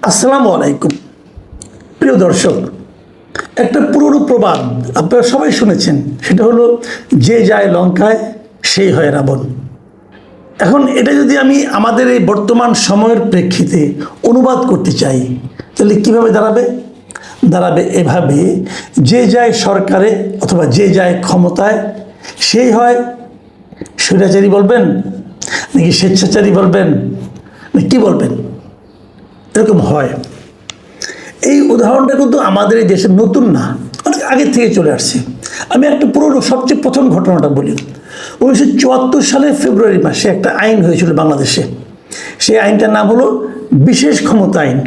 আসসালামু আলাইকুম প্রিয় দর্শক, একটা পুরনো প্রবাদ আপনারা সবাই শুনেছেন, সেটা হলো যে যায় লঙ্কায় সেই হয় রাবণ। এখন এটা যদি আমি আমাদের এই বর্তমান সময়ের প্রেক্ষিতে অনুবাদ করতে চাই, তাহলে কীভাবে দাঁড়াবে? দাঁড়াবে এভাবে: যে যায় সরকারে অথবা যে যায় ক্ষমতায় সেই হয় স্বৈরাচারী বলবেন নাকি স্বেচ্ছাচারী বলবেন না কি বলবেন, এরকম হয়। এই উদাহরণটা কিন্তু আমাদের এই দেশে নতুন না, অনেক আগে থেকে চলে আসছে। আমি একটা পুরনো সবচেয়ে প্রথম ঘটনাটা বলি। 1974 সালের ফেব্রুয়ারি মাসে একটা আইন হয়েছিল বাংলাদেশে। সেই আইনটার নাম হলো বিশেষ ক্ষমতা আইন।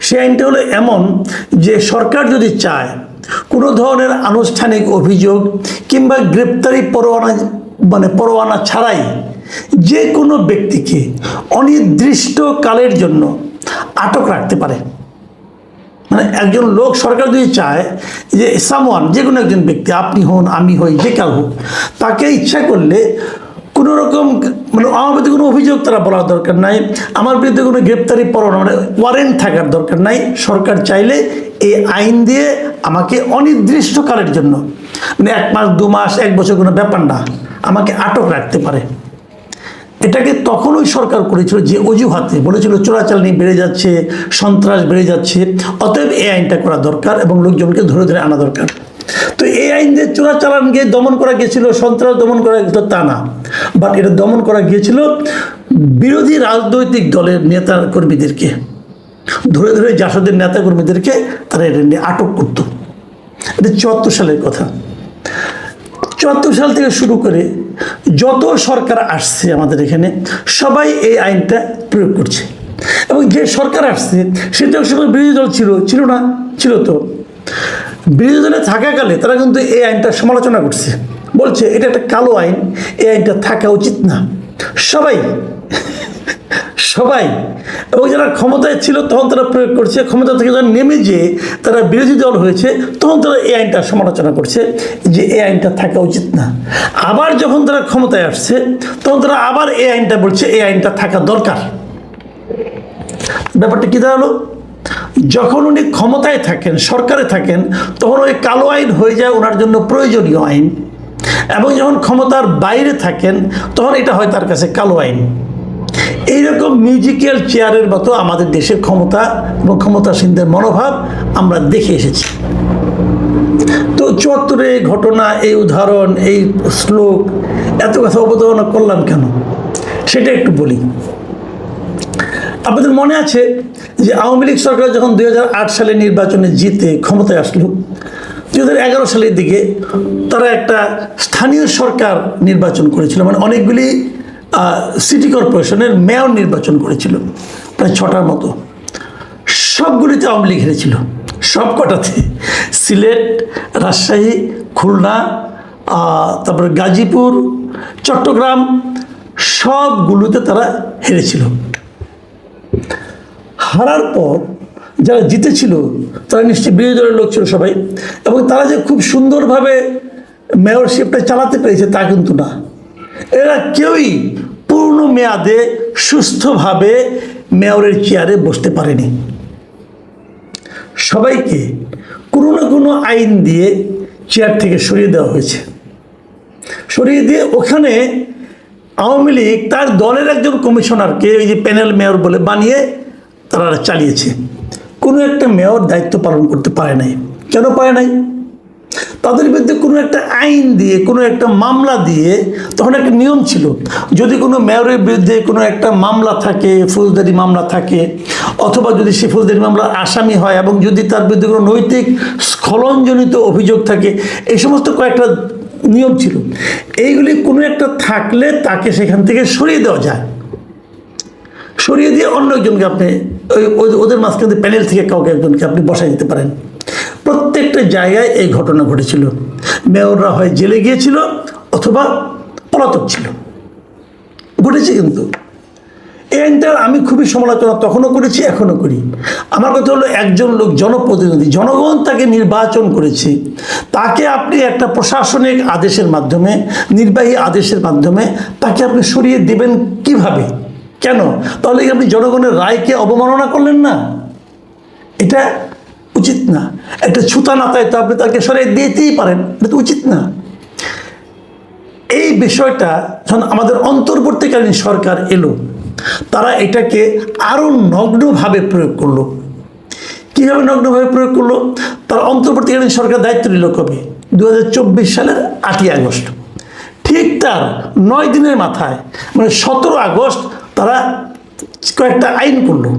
সেই আইনটা হলো এমন যে সরকার যদি চায় কোনো ধরনের আনুষ্ঠানিক অভিযোগ কিংবা গ্রেপ্তারি পরোয়ানা ছাড়াই যে কোনো ব্যক্তিকে অনির্দিষ্টকালের জন্য আটক রাখতে পারে। মানে একজন লোক, সরকার যদি চায় যে সামওয়ান, যে কোনো একজন ব্যক্তি, আপনি হন আমি হই যে কেউ হোক, তাকে ইচ্ছা করলে কোনো রকম আমার বিরুদ্ধে কোনো অভিযোগ তারা বলার দরকার নাই, আমার বিরুদ্ধে কোনো গ্রেপ্তারি পরোয়ানা ওয়ারেন্ট থাকার দরকার নাই। সরকার চাইলে এই আইন দিয়ে আমাকে অনির্দিষ্টকালের জন্য, 1 মাস 2 মাস 1 বছর কোনো ব্যাপার না, আমাকে আটক রাখতে পারে। এটাকে তখন ওই সরকার করেছিল যে অজুহাতে বলেছিল চোরাচালানি বেড়ে যাচ্ছে, সন্ত্রাস বেড়ে যাচ্ছে, অতএব এই আইনটা করা দরকার এবং লোকজনকে ধরে ধরে আনা দরকার। তো এই আইন দিয়ে চোরাচালানকে দমন করা গিয়েছিল, সন্ত্রাস দমন করা গিয়েছিল তা না, বাট এটা দমন করা গিয়েছিল বিরোধী রাজনৈতিক দলের নেতা কর্মীদেরকে ধরে ধরে, জাসদের নেতা কর্মীদেরকে তারা এটা নিয়ে আটক করত। এটা 74 সালের কথা। 74 সাল থেকে শুরু করে যত সরকার আসছে আমাদের এখানে, সবাই এই আইনটা প্রয়োগ করছে। এবং যে সরকার আসছে সেটা সময় বিরোধী দল ছিল না, ছিল তো। বিরোধী দলে থাকাকালে তারা কিন্তু এই আইনটা সমালোচনা করছে, বলছে এটা একটা কালো আইন, এই আইনটা থাকা উচিত না। সবাই এবং যারা ক্ষমতায় ছিল তখন তারা প্রয়োগ করছে, ক্ষমতা থেকে যখন নেমে যেয়ে তারা বিরোধী দল হয়েছে তখন তারা এই আইনটা সমালোচনা করছে যে এই আইনটা থাকা উচিত না। আবার যখন তারা ক্ষমতায় আসছে তখন তারা আবার এই আইনটা বলছে এই আইনটা থাকা দরকার। ব্যাপারটা কী দাঁড়ালো? যখন উনি ক্ষমতায় থাকেন, সরকারে থাকেন, তখন ওই কালো আইন হয়ে যায় ওনার জন্য প্রয়োজনীয় আইন, এবং যখন ক্ষমতার বাইরে থাকেন তখন এটা হয় তার কাছে কালো আইন। এইরকম মিউজিক্যাল চেয়ারের মতো আমাদের দেশের ক্ষমতা এবং ক্ষমতাসীনদের মনোভাব আমরা দেখে এসেছি। তো 74 এই ঘটনা, এই উদাহরণ, এই শ্লোক, এত কথা অবতারণা করলাম কেন সেটা একটু বলি। আপনাদের মনে আছে যে আওয়ামী লীগ সরকার যখন 2008 সালে নির্বাচনে জিতে ক্ষমতায় আসলো, 2011 সালের দিকে তারা একটা স্থানীয় সরকার নির্বাচন করেছিল, মানে অনেকগুলি সিটি কর্পোরেশনের মেয়র নির্বাচন করেছিল, প্রায় 6টার মতো। সবগুলিতে আওয়ামী লীগ হেরেছিল, সব কটাতে। সিলেট, রাজশাহী, খুলনা, তারপরে গাজীপুর, চট্টগ্রাম, সবগুলোতে তারা হেরেছিল। হারার পর যারা জিতেছিল তারা নিশ্চয়ই বিরোধী দলের লোক ছিল সবাই, এবং তারা যে খুব সুন্দরভাবে মেয়রশিপটা চালাতে পেরেছে তা কিন্তু না। এরা কেউই পূর্ণ মেয়াদে সুস্থভাবে মেয়রের চেয়ারে বসতে পারেনি। সবাইকে কোনো না কোনো আইন দিয়ে চেয়ার থেকে সরিয়ে দেওয়া হয়েছে। সরিয়ে দিয়ে ওখানে আওয়ামী লীগ তার দলের একজন কমিশনারকে ওই যে প্যানেল মেয়র বলে বানিয়ে তারা চালিয়েছে। কোনো একটা মেয়র দায়িত্ব পালন করতে পারে নাই। কেন পারে নাই? তাদের বিরুদ্ধে কোনো একটা আইন দিয়ে, কোনো একটা মামলা দিয়ে, তখন একটা নিয়ম ছিল, যদি কোনো মেয়রের বিরুদ্ধে কোনো একটা মামলা থাকে, ফৌজদারি মামলা থাকে, অথবা যদি সে ফৌজদারি মামলার আসামি হয় এবং যদি তার বিরুদ্ধে কোনো নৈতিক স্খলনজনিত অভিযোগ থাকে, এই সমস্ত কয়েকটা নিয়ম ছিল। এইগুলি কোনো একটা থাকলে তাকে সেখান থেকে সরিয়ে দেওয়া যায়। সরিয়ে দিয়ে অন্য একজনকে আপনি ওদের মাঝখানে প্যানেল থেকে কাউকে একজনকে আপনি বসাই দিতে পারেন। প্রত্যেকটা জায়গায় এই ঘটনা ঘটেছিল। মেয়ররা হয় জেলে গিয়েছিল অথবা পলাতক ছিল, ঘটেছে। কিন্তু এই আইনটার আমি খুবই সমালোচনা তখনও করেছি, এখনও করি। আমার কথা হলো, একজন লোক জনপ্রতিনিধি, জনগণ তাকে নির্বাচন করেছে, তাকে আপনি একটা প্রশাসনিক আদেশের মাধ্যমে, নির্বাহী আদেশের মাধ্যমে তাকে আপনি সরিয়ে দেবেন কিভাবে? কেন? তাহলে কি আপনি জনগণের রায়কে অবমাননা করলেন না? এটা উচিত না। একটা ছুতা নাতায় তো আপনি তাকে সরিয়ে দিতেই পারেন, এটা তো উচিত না। এই বিষয়টা যখন আমাদের অন্তর্বর্তীকালীন সরকার এলো, তারা এটাকে আরও নগ্নভাবে প্রয়োগ করলো। কীভাবে নগ্নভাবে প্রয়োগ করলো? তার অন্তর্বর্তীকালীন সরকার দায়িত্ব নিল কবে? 2024 সালের 8ই আগস্ট। ঠিক তার 9 দিনের মাথায়, মানে 17 আগস্ট তারা কয়েকটা আইন করলো।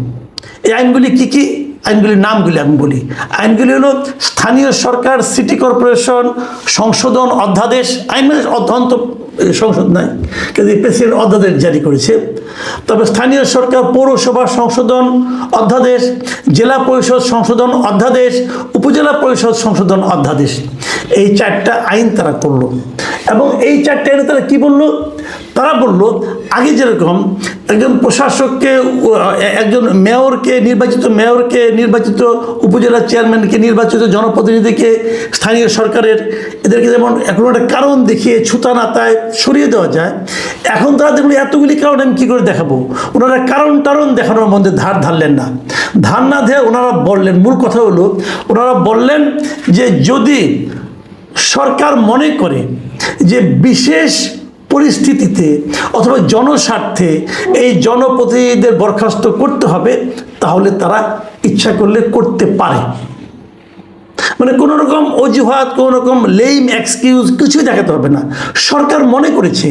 এই আইনগুলি কি কি? আইনগুলির নামগুলি আমি বলি। আইনগুলি হলো স্থানীয় সরকার সিটি কর্পোরেশন সংশোধন অধ্যাদেশ। আইন মানে অধ্যন্ত সংসদ নাই, কিন্তু প্রেসিডেন্ট অধ্যাদেশ জারি করেছে। তবে স্থানীয় সরকার পৌরসভা সংশোধন অধ্যাদেশ, জেলা পরিষদ সংশোধন অধ্যাদেশ, উপজেলা পরিষদ সংশোধন অধ্যাদেশ, এই 4টা আইন তারা করলো। এবং এই 4টা আইনে তারা কী বললো? তারা বলল, আগে যেরকম একজন প্রশাসককে, একজন মেয়রকে, নির্বাচিত উপজেলা চেয়ারম্যানকে, নির্বাচিত জনপ্রতিনিধিকে, স্থানীয় সরকারের এদেরকে যেমন এখন একটা কারণ দেখিয়ে ছুতা নাতায় সরিয়ে দেওয়া যায়, এখন তারা দেখলো এতগুলি কারণ আমি কী করে দেখাবো। ওনারা কারণ দেখানোর মধ্যে ধারলেন না। ধার না দিয়ে ওনারা বললেন, মূল কথা হলো ওনারা বললেন যে যদি সরকার মনে করে যে বিশেষ পরিস্থিতিতে অথবা জনস্বার্থে এই জনপ্রতিনিধিদের বরখাস্ত করতে হবে, তাহলে তারা ইচ্ছা করলে করতে পারে। মানে কোনো রকম অজুহাত, কোনো রকম লেম এক্সকিউজ কিছুই দেখাতে হবে না। সরকার মনে করেছে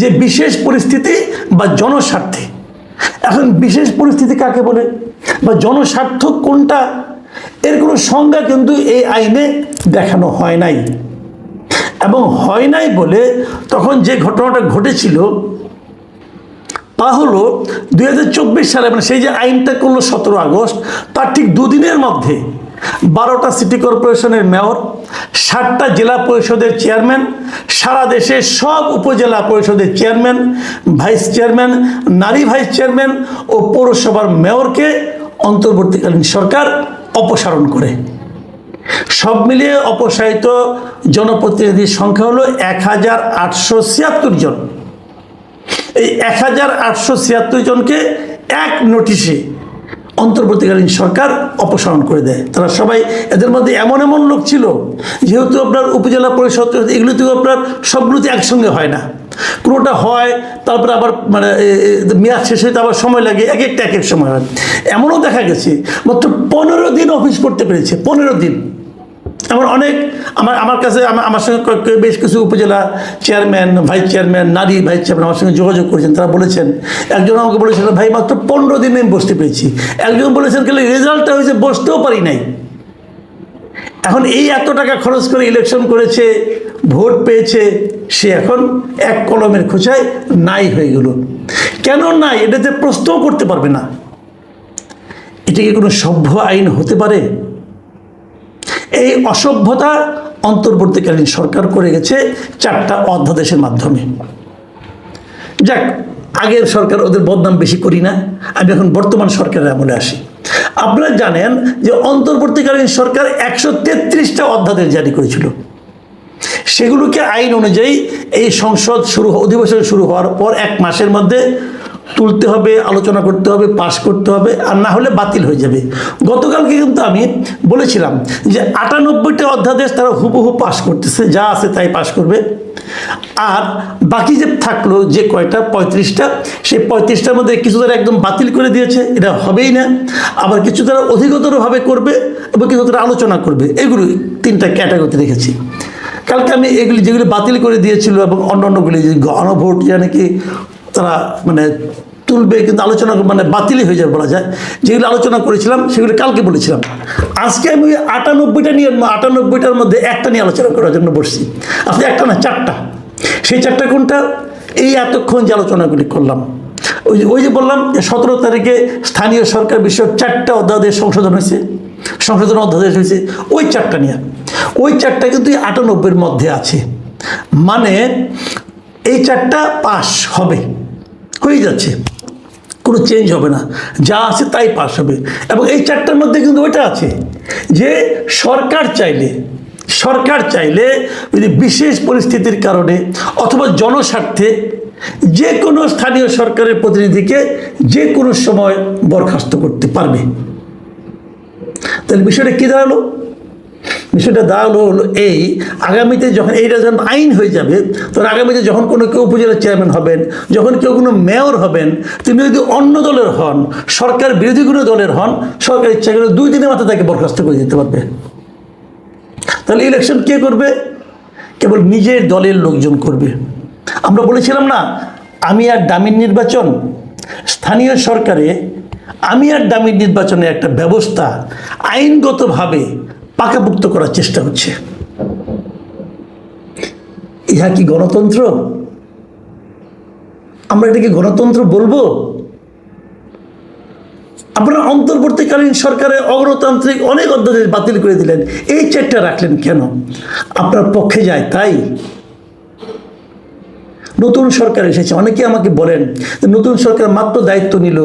যে বিশেষ পরিস্থিতি বা জনস্বার্থে। এখন বিশেষ পরিস্থিতি কাকে বলে বা জনস্বার্থ কোনটা, এর কোনো সংজ্ঞা কিন্তু এই আইনে দেখানো হয় নাই। এবং হয় নাই বলে তখন যে ঘটনাটা ঘটেছিল তা হলো 2024 সালে, মানে সেই যে আইনটা করলো 17 আগস্ট, তার ঠিক 2 দিনের মধ্যে 12টা সিটি কর্পোরেশনের মেয়র, 60টা জেলা পরিষদের চেয়ারম্যান, সারা দেশের সব উপজেলা পরিষদের চেয়ারম্যান, ভাইস চেয়ারম্যান, নারী ভাইস চেয়ারম্যান ও পৌরসভার মেয়রকে অন্তর্বর্তীকালীন সরকার অপসারণ করে। সব মিলিয়ে অপসারিত জনপ্রতিনিধির সংখ্যা হলো 1876 জন। এই 1876 জনকে এক নোটিশে অন্তর্বর্তীকালীন সরকার অপসারণ করে দেয়। তারা সবাই, এদের মধ্যে এমন লোক ছিল, যেহেতু আপনার উপজেলা পরিষদ এগুলোতেও আপনার সবগুলোতে একসঙ্গে হয় না, কোনোটা হয় তারপরে আবার মানে মেয়াদ শেষ হতে আবার সময় লাগে, এক এক সময় হয়। এমনও দেখা গেছে মাত্র 15 দিন অফিস করতে পেরেছে, 15 দিন। এমন অনেক আমার কাছে আমার সঙ্গে বেশ কিছু উপজেলা চেয়ারম্যান, ভাইস চেয়ারম্যান, নারী ভাইস চেয়ারম্যান আমার সঙ্গে যোগাযোগ করেছেন। তারা বলেছেন, একজন আমাকে বলেছিলেন, ভাই মাত্র 15 দিন আমি বসতে পেরেছি। একজন বলেছেন গেলে রেজাল্টটা হয়েছে বসতেও পারি নাই। এখন এই এত টাকা খরচ করে ইলেকশন করেছে, ভোট পেয়েছে, সে এখন এক কলমের খোঁচায় নাই হয়ে গেল। কেন নাই? এটাতে প্রশ্নও করতে পারবে না। এটা কি কোনো সভ্য আইন হতে পারে? এই অসভ্যতা অন্তর্বর্তীকালীন সরকার করে গেছে 4টা অধ্যাদেশের মাধ্যমে। যাক, আগের সরকার, ওদের বদনাম বেশি করি না, আমি এখন বর্তমান সরকারের আমলে আসি। আপনারা জানেন যে অন্তর্বর্তীকালীন সরকার 133টা অধ্যাদেশ জারি করেছিল। সেগুলোকে আইন অনুযায়ী এই সংসদ অধিবেশন শুরু হওয়ার পর 1 মাসের মধ্যে তুলতে হবে, আলোচনা করতে হবে, পাশ করতে হবে, আর না হলে বাতিল হয়ে যাবে। গতকালকে কিন্তু আমি বলেছিলাম যে 98টা অধ্যাদেশ তারা হুবহু পাশ করতেছে, যা আছে তাই পাশ করবে। আর বাকি যে থাকলো যে কয়টা 35টা, সেই 35টার মধ্যে কিছু তারা একদম বাতিল করে দিয়েছে, এটা হবেই না। আবার কিছু তারা অধিকতরভাবে করবে এবং কিছু তারা আলোচনা করবে। এগুলো 3টা ক্যাটাগরিতে রেখেছি। কালকে আমি এগুলি যেগুলি বাতিল করে দিয়েছিল এবং অন্যান্যগুলি যে গণভোট জানে কি তারা মানে তুলবে, কিন্তু আলোচনা মানে বাতিলই হয়ে যাবে বলা যায়, যেগুলো আলোচনা করেছিলাম সেগুলো কালকে বলেছিলাম। আজকে আমি 98টা নিয়ে 98টার মধ্যে একটা নিয়ে আলোচনা করার জন্য বসছি। আসলে একটা না, 4টা। সেই 4টা কোনটা? এই এতক্ষণ যে আলোচনাগুলি করলাম, ওই যে বললাম যে 17 তারিখে স্থানীয় সরকার বিষয়ক 4টা অধ্যাদেশ সংশোধন অধ্যাদেশ হয়েছে, ওই 4টা নিয়ে। ওই 4টা কিন্তু 98-এর মধ্যে আছে, মানে এই 4টা পাস হবে, হয়ে যাচ্ছে, কোনো চেঞ্জ হবে না, যা আছে তাই পাস হবে। এবং এই 4টার মধ্যে কিন্তু ওইটা আছে যে সরকার চাইলে যদি বিশেষ পরিস্থিতির কারণে অথবা জনস্বার্থে যে কোনো স্থানীয় সরকারের প্রতিনিধিকে যে কোনো সময় বরখাস্ত করতে পারবে। তাহলে বিষয়টা কী দাঁড়ালো? বিষয়টা দাঁড়ালো হলো এই, আগামীতে যখন এইটা যখন আইন হয়ে যাবে, তখন আগামীতে যখন কোনো কেউ উপজেলা চেয়ারম্যান হবেন, যখন কেউ কোনো মেয়র হবেন, তিনি যদি অন্য দলের হন, সরকার বিরোধী কোনো দলের হন, সরকার ইচ্ছা করে 2 দিনের মাথায় তাকে বরখাস্ত করে দিতে পারবে। তাহলে ইলেকশন কে করবে? কেবল নিজের দলের লোকজন করবে। আমরা বলেছিলাম না, আমি আর ডামির নির্বাচন, স্থানীয় সরকারে আমি আর ডামির নির্বাচনের একটা ব্যবস্থা আইনগতভাবে পাকাপোক্ত করার চেষ্টা হচ্ছে। ইহা কি গণতন্ত্র? আমরা এটাকে গণতন্ত্র বলবো? আপনারা অন্তর্বর্তীকালীন সরকারের অগণতান্ত্রিক অনেক অধ্যাদেশ বাতিল করে দিলেন, এই 4টা রাখলেন কেন? আপনার পক্ষে যায় তাই? নতুন সরকার এসেছে, অনেকে আমাকে বলেন নতুন সরকার মাত্র দায়িত্ব নিল,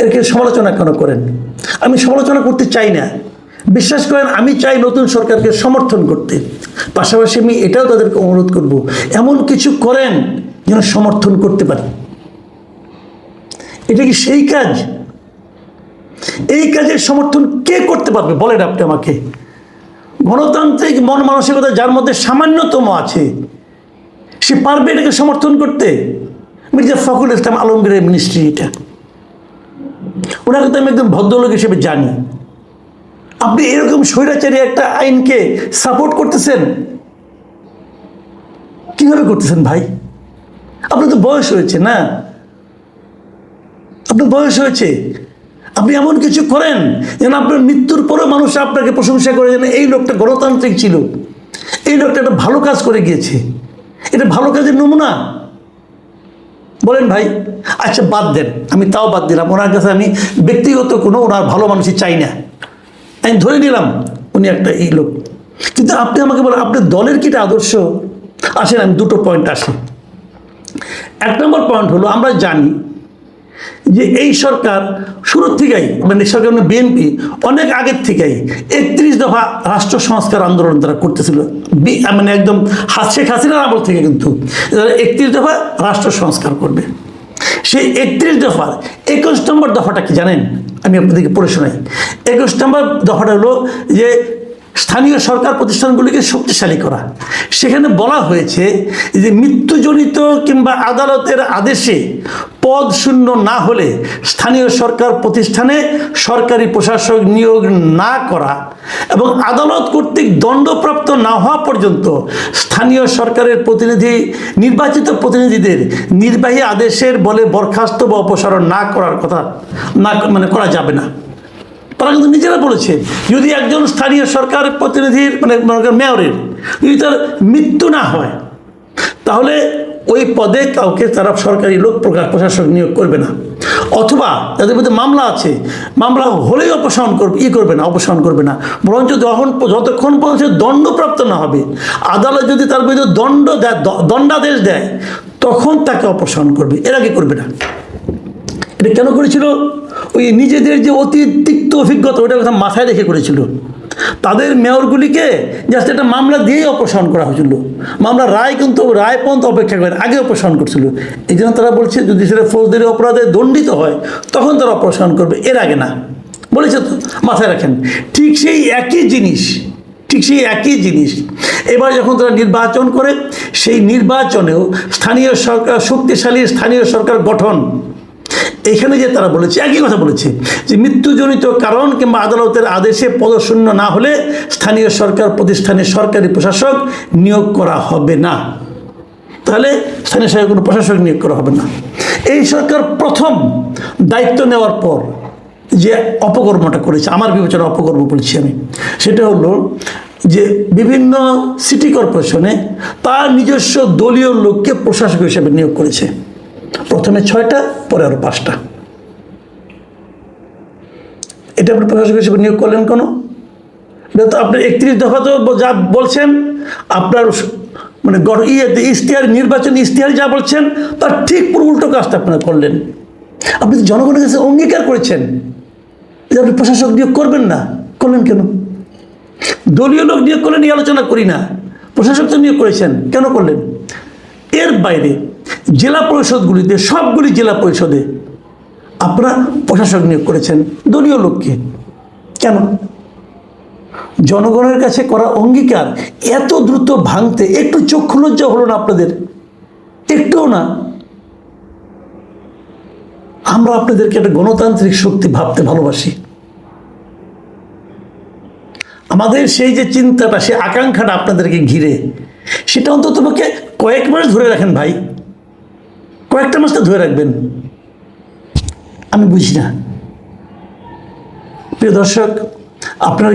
এরকে সমালোচনা কেন করেন? আমি সমালোচনা করতে চাই না, বিশ্বাস করেন আমি চাই নতুন সরকারকে সমর্থন করতে। পাশাপাশি আমি এটাও তাদেরকে অনুরোধ করব, এমন কিছু করেন যেন সমর্থন করতে পারি। এটা কি সেই কাজ? এই কাজের সমর্থন কে করতে পারবে বলেন আপনি আমাকে? গণতান্ত্রিক মন মানসিকতা যার মধ্যে সামান্যতম আছে, সে পারবে এটাকে সমর্থন করতে? মির্জা ফখরুল ইসলাম আলমগীরের মিনিস্ট্রি এটা, ওনাকে তো আমি একদম ভদ্রলোক হিসেবে জানি। আপনি এরকম স্বৈরাচারী একটা আইনকে সাপোর্ট করতেছেন? কিভাবে করতেছেন ভাই? আপনার তো বয়স হয়েছে না, আপনার বয়স হয়েছে, আপনি এমন কিছু করেন যেন আপনার মৃত্যুর পরেও মানুষ আপনাকে প্রশংসা করে, যেন এই লোকটা গণতান্ত্রিক ছিল, এই লোকটা একটা ভালো কাজ করে গিয়েছে। এটা ভালো কাজের নমুনা বলেন ভাই? আচ্ছা বাদ দেন, আমি তাও বাদ দিলাম, ওনার কাছে আমি ব্যক্তিগত কোনো ওনার ভালো মানুষই চাই না, আমি ধরে নিলাম উনি একটা এই লোক। কিন্তু আপনি আমাকে বলেন আপনার দলের কিটা আদর্শ? আসেন আমি 2টো পয়েন্ট আসি। 1 নম্বর পয়েন্ট হলো, আমরা জানি যে এই সরকার শুরুর থেকেই, মানে সরকার বিএনপি অনেক আগের থেকেই 31 দফা রাষ্ট্র সংস্কার আন্দোলন তারা করতেছিল, মানে একদম শেখ হাসিনার আমল থেকে। কিন্তু 31 দফা রাষ্ট্র সংস্কার করবে। সেই 31 দফার 21 নম্বর দফাটা কি জানেন? আমি আপনাদেরকে পড়ে শোনাই। 21 নম্বর দফাটা হলো যে স্থানীয় সরকার প্রতিষ্ঠানগুলিকে শক্তিশালী করা। সেখানে বলা হয়েছে যে মৃত্যুজনিত কিংবা আদালতের আদেশে পদ শূন্য না হলে স্থানীয় সরকার প্রতিষ্ঠানে সরকারি প্রশাসক নিয়োগ না করা এবং আদালত কর্তৃক দণ্ডপ্রাপ্ত না হওয়া পর্যন্ত স্থানীয় সরকারের প্রতিনিধি, নির্বাচিত প্রতিনিধিদের নির্বাহী আদেশের বলে বরখাস্ত বা অপসারণ না করার কথা মানে করা যাবে না। তারা কিন্তু নিজেরা বলেছে, যদি একজন স্থানীয় সরকার প্রতিনিধির মানে মেয়রের যদি তার মৃত্যু না হয়, তাহলে ওই পদে কাউকে তারা সরকারি লোক প্রশাসক নিয়োগ করবে না। অথবা যাদের মধ্যে মামলা আছে, মামলা হলেই অপসারণ অপসারণ করবে না, বরঞ্চ যতক্ষণ পর্যন্ত দণ্ডপ্রাপ্ত না হবে, আদালত যদি তার বিরুদ্ধে দণ্ডাদেশ দেয় তখন তাকে অপসারণ করবে, এর আগে করবে না। এটা কেন করেছিল? ওই নিজেদের যে অতি তিক্ত অভিজ্ঞতা, ওটার কথা মাথায় রেখে করেছিল। তাদের মেয়রগুলিকে জাস্ট একটা মামলা দিয়েই অপসারণ করা হয়েছিল, মামলার রায় কিন্তু রায় পর্যন্ত অপেক্ষা করে আগে অপসারণ করছিল। এই জন্য তারা বলছে যদি সেটা ফৌজদারি অপরাধে দণ্ডিত হয় তখন তারা অপসারণ করবে, এর আগে না, বলেছে তো, মাথায় রাখেন। ঠিক সেই একই জিনিস এবার যখন তারা নির্বাচন করে, সেই নির্বাচনেও স্থানীয় সরকার, শক্তিশালী স্থানীয় সরকার গঠন, এখানে যে তারা বলেছে একই কথা বলেছে যে মৃত্যুজনিত কারণ কিংবা আদালতের আদেশে পদশূন্য না হলে স্থানীয় সরকার প্রতিষ্ঠানে সরকারি প্রশাসক নিয়োগ করা হবে না। তাহলে স্থানীয় সরকার কোনো প্রশাসক নিয়োগ করা হবে না। এই সরকার প্রথম দায়িত্ব নেওয়ার পর যে অপকর্মটা করেছে, আমার বিবেচনা অপকর্ম বলছি আমি, সেটা হলো যে বিভিন্ন সিটি কর্পোরেশনে তার নিজস্ব দলীয় লোককে প্রশাসক হিসেবে নিয়োগ করেছে। প্রথমে 6টা, পরে আরো 5টা। এটা আপনি প্রশাসক হিসেবে নিয়োগ করলেন কেন? এটা তো আপনার 31 দফা তো যা বলছেন, আপনার মানে ইশতেহার, নির্বাচনী ইশতেহার যা বলছেন তার ঠিক পুরো উল্টো কাজটা আপনারা করলেন। আপনি তো জনগণের কাছে অঙ্গীকার করেছেন যে আপনি প্রশাসক নিয়োগ করবেন না, করলেন কেন? দলীয় লোক নিয়োগ করলেন এই আলোচনা করি না, প্রশাসক তো নিয়োগ করেছেন, কেন করলেন? এর বাইরে জেলা পরিষদগুলিতে, সবগুলি জেলা পরিষদে আপনারা প্রশাসক নিয়োগ করেছেন দলীয় লোককে। কেন? জনগণের কাছে করা অঙ্গীকার এত দ্রুত ভাঙতে একটু চক্ষু লজ্জা হলো না আপনাদের? একটুও না? আমরা আপনাদেরকে একটা গণতান্ত্রিক শক্তি ভাবতে ভালোবাসি। আমাদের সেই যে চিন্তাটা, সেই আকাঙ্ক্ষাটা আপনাদেরকে ঘিরে, সেটা অন্তত পক্ষে কয়েক মাস ধরে রাখেন ভাই, কয়েকটা মাস তো ধরে রাখবেন। আমি বুঝি না। প্রিয় দর্শক, আপনারা